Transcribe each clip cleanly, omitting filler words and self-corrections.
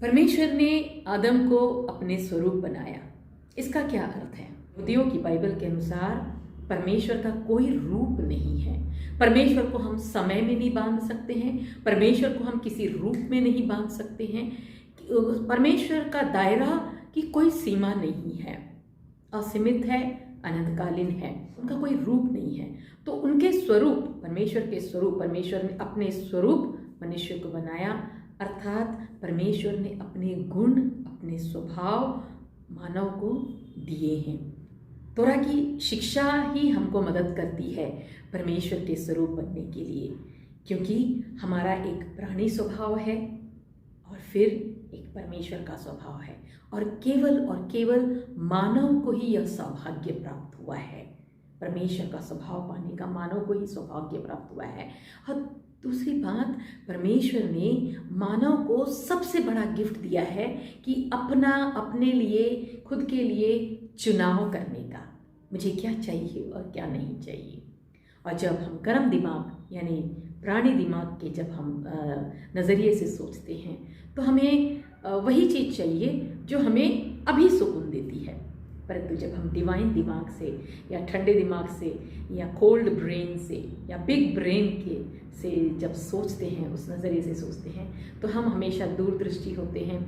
परमेश्वर ने आदम को अपने स्वरूप बनाया। इसका क्या अर्थ है? यहूदियों की बाइबल के अनुसार परमेश्वर का कोई रूप नहीं है। परमेश्वर को हम समय में नहीं बांध सकते हैं, परमेश्वर को हम किसी रूप में नहीं बांध सकते हैं। परमेश्वर का दायरा की कोई सीमा नहीं है, असीमित है, अनंतकालीन है, उनका कोई रूप नहीं है। तो उनके स्वरूप, परमेश्वर के स्वरूप, परमेश्वर ने अपने स्वरूप मनुष्य को बनाया, अर्थात परमेश्वर ने अपने गुण, अपने स्वभाव मानव को दिए हैं। तोरा की शिक्षा ही हमको मदद करती है परमेश्वर के स्वरूप बनने के लिए, क्योंकि हमारा एक प्राणी स्वभाव है और फिर एक परमेश्वर का स्वभाव है, और केवल मानव को ही यह सौभाग्य प्राप्त हुआ है। परमेश्वर का स्वभाव पाने का मानव को ही सौभाग्य प्राप्त हुआ है। और दूसरी बात, परमेश्वर ने मानव को सबसे बड़ा गिफ्ट दिया है कि अपने लिए, खुद के लिए चुनाव करने का, मुझे क्या चाहिए और क्या नहीं चाहिए। और जब हम कर्म दिमाग यानी प्राणी दिमाग के जब हम नज़रिए से सोचते हैं तो हमें वही चीज़ चाहिए जो हमें अभी सुकून देती है। परंतु जब हम डिवाइन दिमाग से या ठंडे दिमाग से या कोल्ड ब्रेन से या बिग ब्रेन के से जब सोचते हैं, उस नज़रिए से सोचते हैं, तो हम हमेशा दूरदृष्टि होते हैं।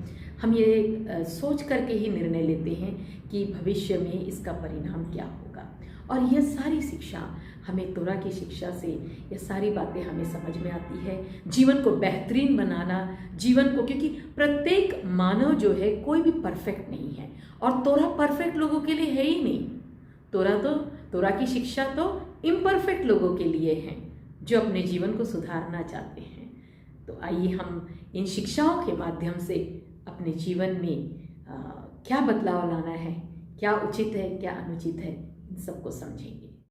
हम ये सोच करके ही निर्णय लेते हैं कि भविष्य में इसका परिणाम क्या होगा। और यह सारी शिक्षा हमें तोरा की शिक्षा से ये सारी बातें हमें समझ में आती है। जीवन को बेहतरीन बनाना, जीवन को, क्योंकि प्रत्येक मानव जो है कोई भी परफेक्ट नहीं है, और तोरा परफेक्ट लोगों के लिए है ही नहीं। तोरा की शिक्षा तो इम्परफेक्ट लोगों के लिए है जो अपने जीवन को सुधारना चाहते हैं। तो आइए हम इन शिक्षाओं के माध्यम से अपने जीवन में क्या बदलाव लाना है, क्या उचित है, क्या अनुचित है, इन सबको समझेंगे।